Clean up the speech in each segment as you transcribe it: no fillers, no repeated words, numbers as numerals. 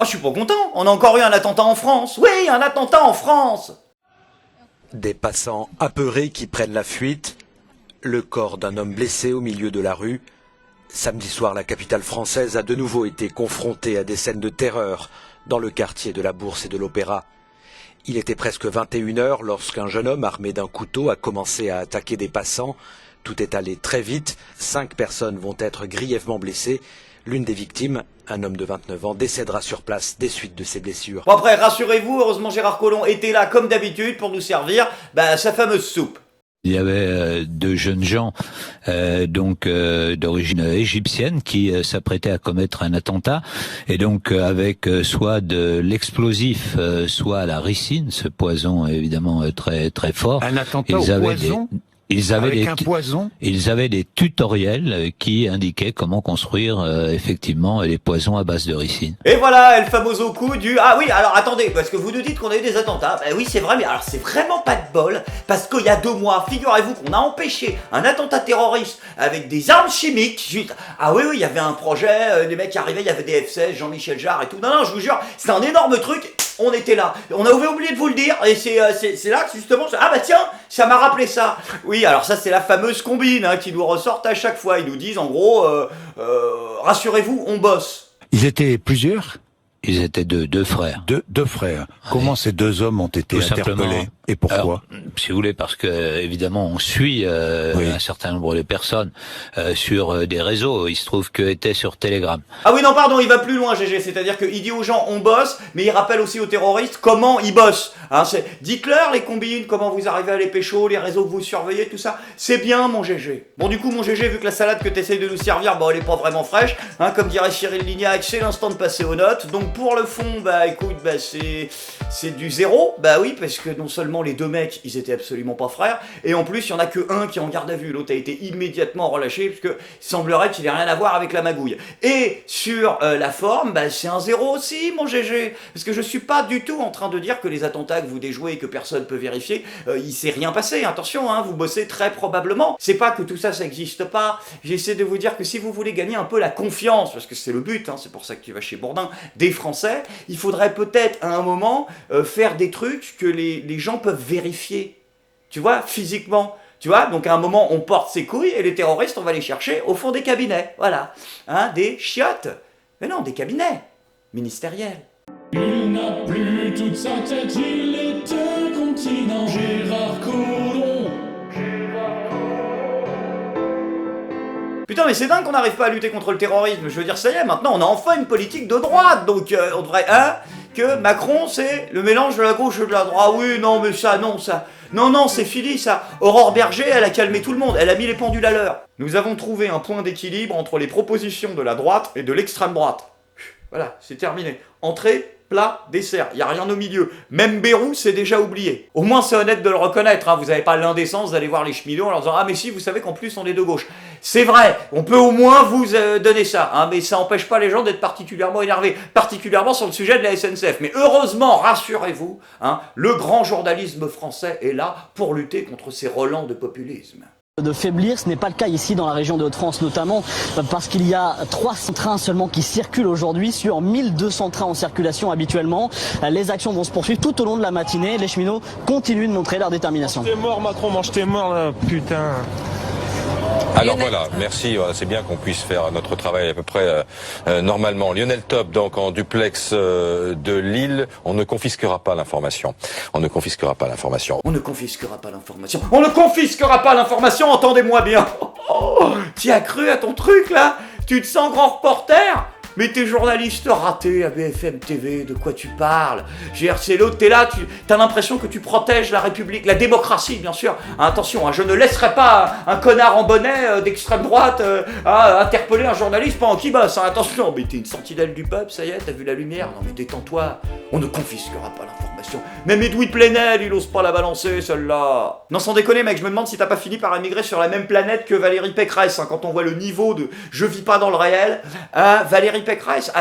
Ah, je suis pas content, on a encore eu un attentat en France. Oui, un attentat en France. Des passants apeurés qui prennent la fuite, le corps d'un homme blessé au milieu de la rue. Samedi soir, la capitale française a de nouveau été confrontée à des scènes de terreur dans le quartier de la Bourse et de l'Opéra. Il était presque 21 heures lorsqu'un jeune homme armé d'un couteau a commencé à attaquer des passants. Tout est allé très vite. 5 personnes vont être grièvement blessées. L'une des victimes, un homme de 29 ans, décédera sur place des suites de ses blessures. Bon après, rassurez-vous, heureusement Gérard Collomb était là comme d'habitude pour nous servir sa fameuse soupe. Il y avait 2 jeunes gens, d'origine égyptienne, qui s'apprêtaient à commettre un attentat, et donc avec soit de l'explosif, soit la ricine, ce poison évidemment très très fort. Un attentat au poison. Ils avaient un poison. Ils avaient des tutoriels qui indiquaient comment construire effectivement les poisons à base de ricine. Et voilà, El Famoso coup du... Ah oui, alors attendez, parce que vous nous dites qu'on a eu des attentats. Oui, c'est vrai, mais alors c'est vraiment pas de bol, parce qu'il y a 2 mois, figurez-vous qu'on a empêché un attentat terroriste avec des armes chimiques. Ah oui, il y avait un projet, les mecs qui arrivaient, il y avait des F-16, Jean-Michel Jarre et tout. Non, je vous jure, c'est un énorme truc. On était là. On a oublié de vous le dire, et c'est là que justement... Ah bah tiens, ça m'a rappelé ça. Oui, alors ça c'est la fameuse combine qui nous ressortent à chaque fois. Ils nous disent en gros, rassurez-vous, on bosse. Ils étaient plusieurs. Ils étaient 2 frères. Deux frères. Comment ces 2 hommes ont été interpellés et pourquoi? Alors, si vous voulez, parce que évidemment on suit un certain nombre de personnes sur des réseaux. Il se trouve que était sur Telegram. Ah oui, non, pardon, il va plus loin, GG. C'est-à-dire qu'il dit aux gens on bosse, mais il rappelle aussi aux terroristes comment ils bossent. Dites-leur les combines, comment vous arrivez à les pécho, les réseaux que vous surveillez, tout ça. C'est bien, mon GG. Bon, du coup, mon GG, vu que la salade que t'essayes de nous servir, elle est pas vraiment fraîche, comme dirait Cyril Lignac, c'est l'instant de passer aux notes. Donc pour le fond, écoute, c'est du 0. Oui, parce que non seulement les 2 mecs, ils étaient absolument pas frères, et en plus, il y en a que un qui est en garde à vue. L'autre a été immédiatement relâché, parce que il semblerait qu'il ait rien à voir avec la magouille. Et sur la forme, c'est un 0 aussi, mon GG. Parce que je suis pas du tout en train de dire que les attentats que vous déjouez et que personne peut vérifier, il s'est rien passé. Attention, vous bossez très probablement. C'est pas que tout ça, ça existe pas. J'essaie de vous dire que si vous voulez gagner un peu la confiance, parce que c'est le but, c'est pour ça que tu vas chez Bourdin, des Français, il faudrait peut-être à un moment faire des trucs que les gens peuvent vérifier. Tu vois, physiquement. Tu vois, donc à un moment, on porte ses couilles et les terroristes, on va les chercher au fond des cabinets. Voilà. Des chiottes. Mais non, des cabinets ministériels. Il n'a plus toute sa tête, il est incontinent. Gérard Collomb. Putain, mais c'est dingue qu'on n'arrive pas à lutter contre le terrorisme. Je veux dire, ça y est, maintenant on a enfin une politique de droite. Donc on devrait, que Macron c'est le mélange de la gauche et de la droite. Ah oui, non, mais ça, non, ça. Non, c'est fini ça. Aurore Berger, elle a calmé tout le monde, elle a mis les pendules à l'heure. Nous avons trouvé un point d'équilibre entre les propositions de la droite et de l'extrême droite. Voilà, c'est terminé. Entrée, plat, dessert, il n'y a rien au milieu. Même Bérou, c'est déjà oublié. Au moins, c'est honnête de le reconnaître, vous n'avez pas l'indécence d'aller voir les cheminots en leur disant « Ah, mais si, vous savez qu'en plus, on est de gauche. » C'est vrai, on peut au moins vous donner ça, mais ça n'empêche pas les gens d'être particulièrement énervés, particulièrement sur le sujet de la SNCF. Mais heureusement, rassurez-vous, le grand journalisme français est là pour lutter contre ces relents de populisme. De faiblir, ce n'est pas le cas ici dans la région de Hauts-de-France notamment parce qu'il y a 300 trains seulement qui circulent aujourd'hui sur 1200 trains en circulation habituellement. Les actions vont se poursuivre tout au long de la matinée. Les cheminots continuent de montrer leur détermination. Mange tes morts Macron, mange tes morts là, putain. Alors voilà, merci, c'est bien qu'on puisse faire notre travail à peu près normalement. Lionel Top, donc en duplex de Lille, on ne confisquera pas l'information. On ne confisquera pas l'information. On ne confisquera pas l'information. On ne confisquera pas l'information, entendez-moi bien. Tu as cru à ton truc là? Tu te sens grand reporter? Mais t'es journaliste raté à BFM TV, de quoi tu parles? GRC l'autre, t'es là, t'as l'impression que tu protèges la République, la démocratie bien sûr. Attention, je ne laisserai pas un connard en bonnet d'extrême droite interpeller un journaliste pendant qu'il bosse. Attention, mais t'es une sentinelle du peuple, ça y est, t'as vu la lumière? Non mais détends-toi, on ne confisquera pas l'information. Même Edoui Plenel, il ose pas la balancer celle-là. Non sans déconner mec, je me demande si t'as pas fini par émigrer sur la même planète que Valérie Pécresse, quand on voit le niveau de « je vis pas dans le réel », Valérie Pécresse,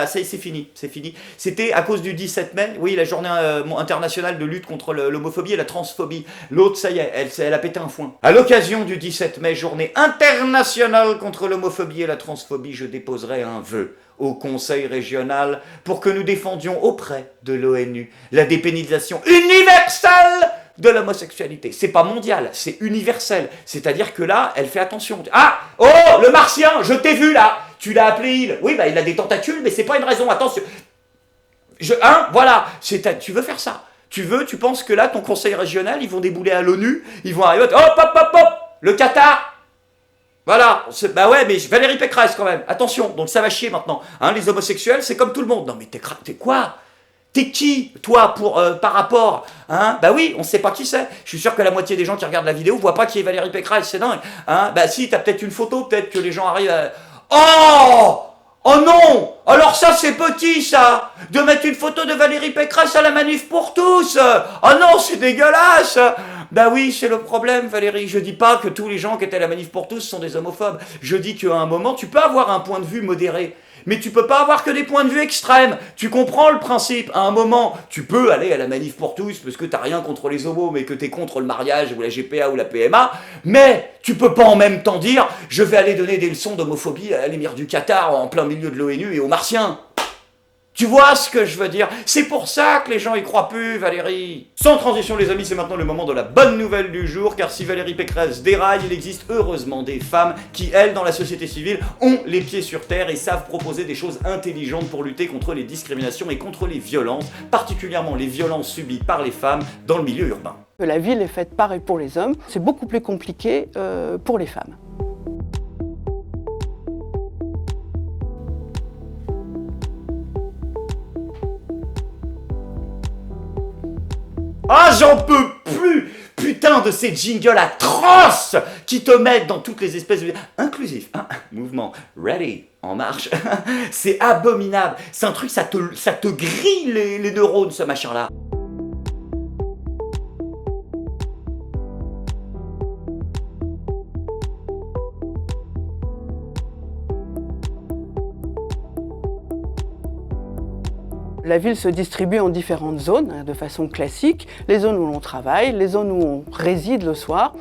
c'est fini. C'était à cause du 17 mai, oui, la journée internationale de lutte contre l'homophobie et la transphobie. L'autre, ça y est, elle a pété un foin. À l'occasion du 17 mai, journée internationale contre l'homophobie et la transphobie, je déposerai un vœu au Conseil régional pour que nous défendions auprès de l'ONU la dépénalisation universelle de l'homosexualité. C'est pas mondial, c'est universel. C'est-à-dire que là, elle fait attention. Ah, oh, le martien, je t'ai vu là. Tu l'as appelé il. Oui, bah il a des tentacules, mais c'est pas une raison. Attention. Voilà. Tu veux faire ça. Tu penses que là, ton conseil régional, ils vont débouler à l'ONU, ils vont arriver, hop, le Qatar. Voilà, bah ouais, mais Valérie Pécresse quand même, attention, donc ça va chier maintenant. Hein, les homosexuels, c'est comme tout le monde. Non mais t'es quoi? T'es qui, toi, par rapport, hein? Bah oui, on sait pas qui c'est. Je suis sûr que la moitié des gens qui regardent la vidéo voient pas qui est Valérie Pécresse, c'est dingue. Hein? Bah si, t'as peut-être une photo, peut-être que les gens arrivent à... Oh non! Alors ça, c'est petit, ça! De mettre une photo de Valérie Pécresse à la manif pour tous! Oh non, c'est dégueulasse! Bah oui, c'est le problème, Valérie. Je dis pas que tous les gens qui étaient à la manif pour tous sont des homophobes. Je dis qu'à un moment, tu peux avoir un point de vue modéré. Mais tu peux pas avoir que des points de vue extrêmes. Tu comprends le principe. À un moment, tu peux aller à la manif pour tous parce que t'as rien contre les homos, mais que t'es contre le mariage ou la GPA ou la PMA. Mais tu peux pas en même temps dire je vais aller donner des leçons d'homophobie à l'émir du Qatar en plein milieu de l'ONU et aux Martiens. Tu vois ce que je veux dire? C'est pour ça que les gens y croient plus, Valérie. Sans transition, les amis, c'est maintenant le moment de la bonne nouvelle du jour, car si Valérie Pécresse déraille, il existe heureusement des femmes qui, elles, dans la société civile, ont les pieds sur terre et savent proposer des choses intelligentes pour lutter contre les discriminations et contre les violences, particulièrement les violences subies par les femmes dans le milieu urbain. La ville est faite par et pour les hommes, c'est beaucoup plus compliqué pour les femmes. Ah, j'en peux plus! Putain de ces jingles atroces qui te mettent dans toutes les espèces de... Inclusif, hein, mouvement, ready, en marche. C'est abominable. C'est un truc, ça te grille les neurones, ce machin-là. La ville se distribue en différentes zones, de façon classique. Les zones où l'on travaille, les zones où on réside le soir.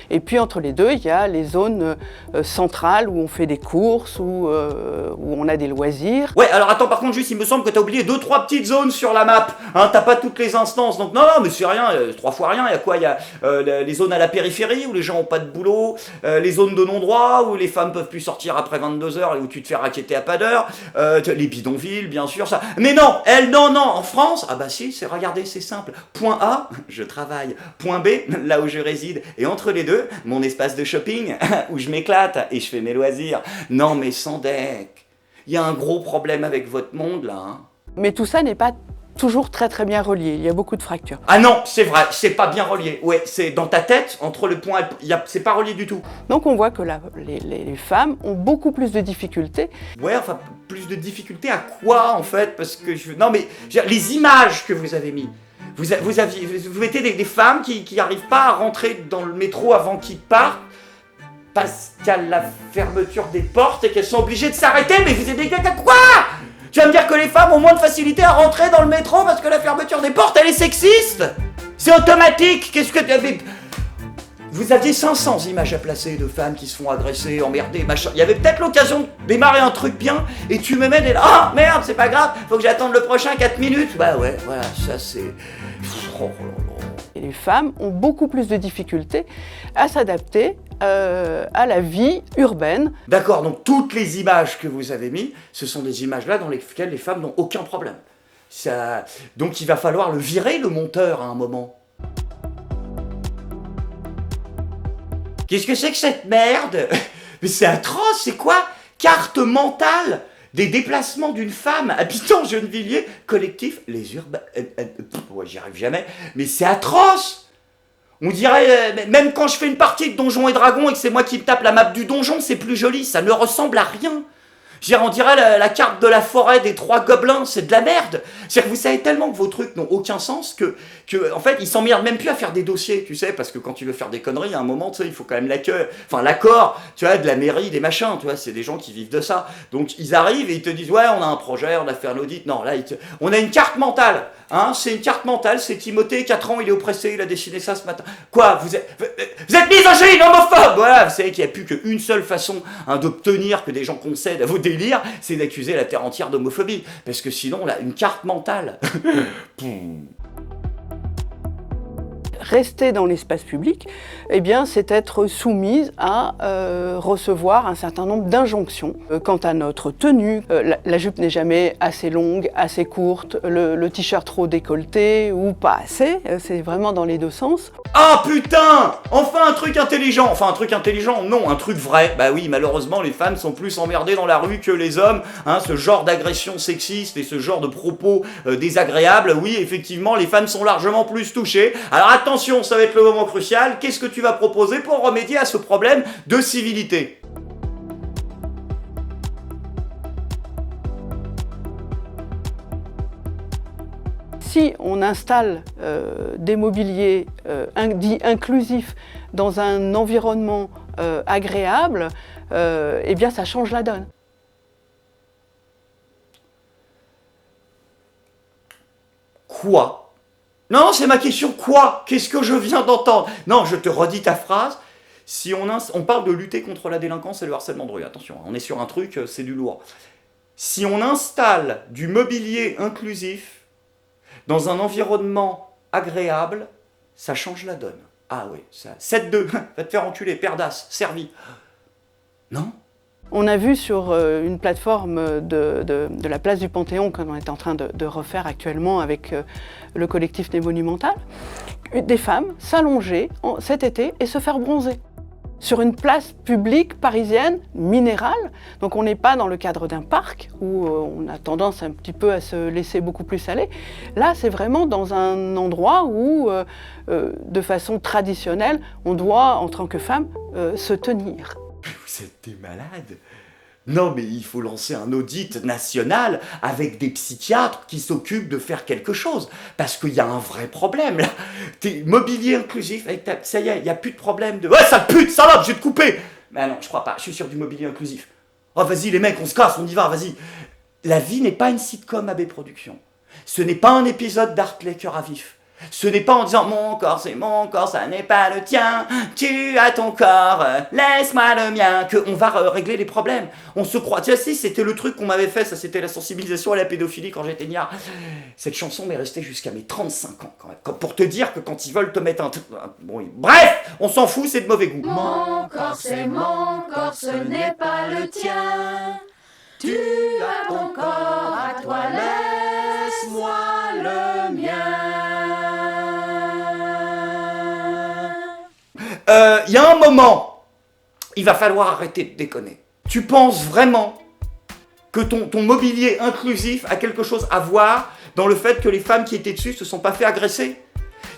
Et puis entre les deux, il y a les zones centrales où on fait des courses, où on a des loisirs. Ouais, alors attends, par contre, juste, il me semble que t'as oublié 2-3 petites zones sur la map. Hein, t'as pas toutes les instances. Donc non, mais c'est rien, 3 fois rien. Il y a quoi? Il y a les zones à la périphérie où les gens ont pas de boulot, les zones de non-droit où les femmes peuvent plus sortir après 22h et où tu te fais raqueter à pas d'heure, les bidonvilles, bien sûr, ça. Mais non, non, en France, ah bah si, regardez, c'est simple. Point A, je travaille. Point B, là où je réside. Et entre les deux, mon espace de shopping, où je m'éclate et je fais mes loisirs. Non mais sans deck, il y a un gros problème avec votre monde là. Hein. Mais tout ça n'est pas toujours très bien relié, il y a beaucoup de fractures. Ah non, c'est vrai, c'est pas bien relié. Ouais, c'est dans ta tête, entre le point et c'est pas relié du tout. Donc on voit que les femmes ont beaucoup plus de difficultés. Ouais, enfin, plus de difficultés à quoi en fait? Parce que non mais, les images que vous avez mis. Vous mettez des femmes qui n'arrivent pas à rentrer dans le métro avant qu'ils partent parce qu'il y a la fermeture des portes et qu'elles sont obligées de s'arrêter. Mais vous êtes des gars quoi? Tu vas me dire que les femmes ont moins de facilité à rentrer dans le métro parce que la fermeture des portes, elle est sexiste? C'est automatique. Qu'est-ce que tu avais... Vous aviez 500 images à placer de femmes qui se font agresser, emmerder, machin. Il y avait peut-être l'occasion de démarrer un truc bien et tu me mets des... Ah, merde, c'est pas grave, faut que j'attende le prochain 4 minutes. Bah ouais, voilà, ça c'est... Et les femmes ont beaucoup plus de difficultés à s'adapter à la vie urbaine. D'accord, donc toutes les images que vous avez mises, ce sont des images-là dans lesquelles les femmes n'ont aucun problème. Donc il va falloir le virer, le monteur, à un moment. Qu'est-ce que c'est que cette merde? Mais c'est atroce, c'est quoi? Carte mentale des déplacements d'une femme habitant Gennevilliers, collectif Les Urbains... ouais, j'y arrive jamais, mais c'est atroce! On dirait, même quand je fais une partie de Donjons et Dragons et que c'est moi qui me tape la map du donjon, c'est plus joli, ça ne ressemble à rien. On dirait la carte de la forêt des 3 gobelins, c'est de la merde. C'est-à-dire que vous savez tellement que vos trucs n'ont aucun sens que en fait, ils s'emmerdent même plus à faire des dossiers, tu sais, parce que quand tu veux faire des conneries, à un moment, tu sais, il faut quand même l'accord, tu vois, de la mairie, des machins, tu vois, c'est des gens qui vivent de ça. Donc, ils arrivent et ils te disent, ouais, on a un projet, on a fait un audit. Non, là, on a une carte mentale. Hein, c'est une carte mentale, c'est Timothée, 4 ans, il est oppressé, il a dessiné ça ce matin. Quoi, vous êtes misogyne, homophobe. Voilà, vous savez qu'il n'y a plus qu'une seule façon d'obtenir que des gens concèdent à vos délires, c'est d'accuser la terre entière d'homophobie. Parce que sinon, là, une carte mentale. Rester dans l'espace public, eh bien, c'est être soumise à recevoir un certain nombre d'injonctions quant à notre tenue. La jupe n'est jamais assez longue, assez courte, le t-shirt trop décolleté ou pas assez, c'est vraiment dans les deux sens. Ah putain! Enfin un truc intelligent! Enfin un truc intelligent, non, un truc vrai. Bah oui, malheureusement, les femmes sont plus emmerdées dans la rue que les hommes. Hein, ce genre d'agression sexiste et ce genre de propos désagréables, oui, effectivement, les femmes sont largement plus touchées. Alors attention, ça va être le moment crucial. Qu'est-ce que tu vas proposer pour remédier à ce problème de civilité? Si on installe des mobiliers dits inclusifs dans un environnement agréable, eh bien ça change la donne. Quoi? Non, c'est ma question, quoi? Qu'est-ce que je viens d'entendre? Non, je te redis ta phrase. Si on parle de lutter contre la délinquance et le harcèlement de rue, attention, on est sur un truc, c'est du lourd. Si on installe du mobilier inclusif dans un environnement agréable, ça change la donne. Ah oui, ça. 7-2, va te faire enculer, perdasse, servi. Non? On a vu sur une plateforme de la place du Panthéon, qu'on est en train de refaire actuellement avec le collectif des Monumentales, des femmes s'allonger cet été et se faire bronzer. Sur une place publique parisienne, minérale, donc on n'est pas dans le cadre d'un parc où on a tendance un petit peu à se laisser beaucoup plus aller. Là, c'est vraiment dans un endroit où, de façon traditionnelle, on doit, en tant que femme, se tenir. Vous êtes des malades? Non, mais il faut lancer un audit national avec des psychiatres qui s'occupent de faire quelque chose. Parce qu'il y a un vrai problème, là. T'es mobilier inclusif, ça y est, il n'y a plus de problème de... Ouais, sale pute, salope, je vais te couper! Mais non, je crois pas, je suis sur du mobilier inclusif. Oh, vas-y, les mecs, on se casse, on y va, vas-y. La vie n'est pas une sitcom AB Productions. Ce n'est pas un épisode d'Hartley Cœur à vif. Ce n'est pas en disant « Mon corps, c'est mon corps, ça n'est pas le tien. Tu as ton corps, laisse-moi le mien. » Qu'on va régler les problèmes. On se croit. Tiens, si, c'était le truc qu'on m'avait fait. Ça, c'était la sensibilisation à la pédophilie quand j'étais niard. Cette chanson m'est restée jusqu'à mes 35 ans, quand même. Pour te dire que quand ils veulent te mettre un truc... Bon, bref, on s'en fout, c'est de mauvais goût. Mon corps, c'est mon corps, ce n'est pas le tien. Tu as ton corps, à toi, laisse-moi le mien. Il y a un moment, il va falloir arrêter de déconner. Tu penses vraiment que ton mobilier inclusif a quelque chose à voir dans le fait que les femmes qui étaient dessus se sont pas fait agresser?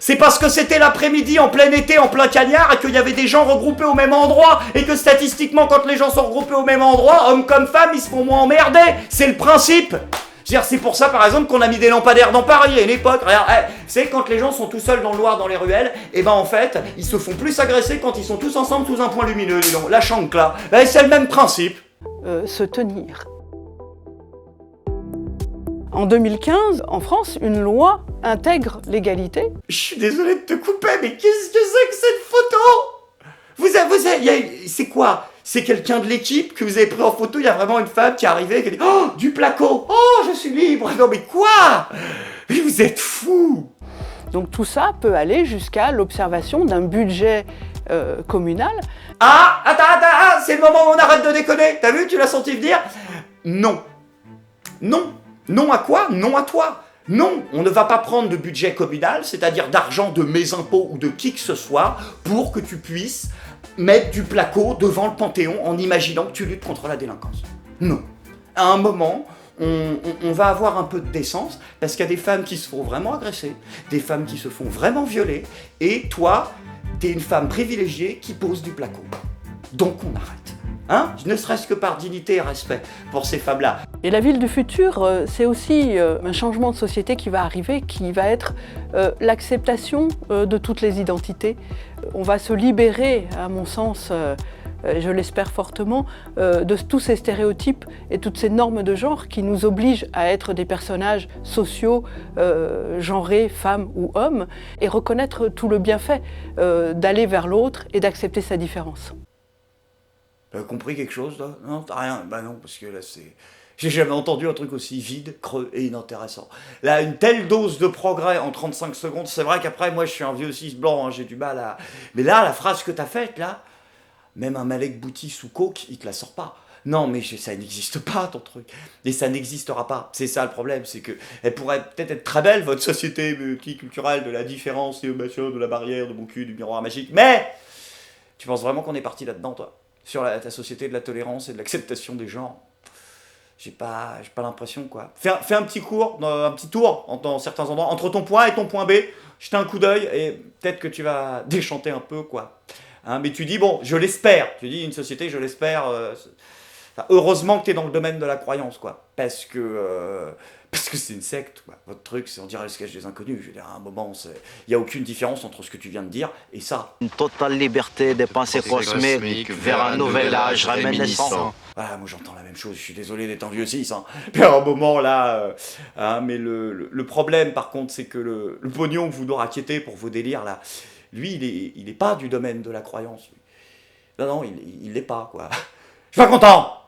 C'est parce que c'était l'après-midi, en plein été, en plein cagnard, et qu'il y avait des gens regroupés au même endroit, et que statistiquement, quand les gens sont regroupés au même endroit, hommes comme femmes, ils se font moins emmerder. C'est le principe. C'est pour ça, par exemple, qu'on a mis des lampadaires dans Paris à une époque. Regarde, c'est quand les gens sont tout seuls dans le noir, dans les ruelles, et ben en fait, ils se font plus agresser quand ils sont tous ensemble sous un point lumineux, dis donc. La chancla. C'est le même principe. Se tenir. En 2015, en France, une loi intègre l'égalité. Je suis désolé de te couper, mais qu'est-ce que c'est que cette photo? C'est quoi? C'est quelqu'un de l'équipe que vous avez pris en photo? Il y a vraiment une femme qui est arrivée qui a dit « Oh, du placo! Oh, je suis libre! » Non mais quoi? Mais vous êtes fous! Donc tout ça peut aller jusqu'à l'observation d'un budget communal. Ah, attends, c'est le moment où on arrête de déconner. T'as vu, tu l'as senti venir? Non. Non. Non à quoi? Non à toi. Non, on ne va pas prendre de budget communal, c'est-à-dire d'argent de mes impôts ou de qui que ce soit, pour que tu puisses mettre du placo devant le Panthéon en imaginant que tu luttes contre la délinquance. Non. À un moment, on va avoir un peu de décence, parce qu'il y a des femmes qui se font vraiment agresser, des femmes qui se font vraiment violer, et toi, t'es une femme privilégiée qui pose du placo. Donc on arrête. Hein? Ne serait-ce que par dignité et respect pour ces femmes-là. Et la ville du futur, c'est aussi un changement de société qui va arriver, qui va être l'acceptation de toutes les identités. On va se libérer, à mon sens, je l'espère fortement, de tous ces stéréotypes et toutes ces normes de genre qui nous obligent à être des personnages sociaux, genrés, femmes ou hommes, et reconnaître tout le bienfait d'aller vers l'autre et d'accepter sa différence. T'as compris quelque chose là? Non, t'as rien? Bah non, parce que là c'est... J'ai jamais entendu un truc aussi vide, creux et inintéressant. Là, une telle dose de progrès en 35 secondes, c'est vrai qu'après, moi je suis un vieux cis blanc, hein, j'ai du mal à... Mais là, la phrase que t'as faite là, même un Malek Bouti sous coke, il te la sort pas. Non, mais ça n'existe pas ton truc. Et ça n'existera pas. C'est ça le problème, c'est que elle pourrait peut-être être très belle, votre société multiculturelle de la différence et de la barrière, de mon cul, du miroir magique, mais tu penses vraiment qu'on est parti là-dedans, toi? Sur ta société de la tolérance et de l'acceptation des genres? J'ai pas l'impression, quoi. Fais un petit tour dans certains endroits, entre ton point A et ton point B, jetez un coup d'œil et peut-être que tu vas déchanter un peu, quoi. Hein, mais tu dis, bon, je l'espère. Tu dis, une société, je l'espère. Heureusement que tu es dans le domaine de la croyance, quoi. Parce que c'est une secte, quoi. Votre truc, c'est on dirait le sketch des inconnus. Je veux dire, à un moment, il n'y a aucune différence entre ce que tu viens de dire et ça. Une totale liberté des pensées cosmiques vers un nouvel âge réminiscent. Ah, moi j'entends la même chose, je suis désolé d'être un vieux cis, hein. Puis à un moment là, mais le problème par contre, c'est que le pognon que vous nous raquettez pour vos délires là, lui il est pas du domaine de la croyance. Lui. Non, il l'est pas, quoi. Je suis pas content.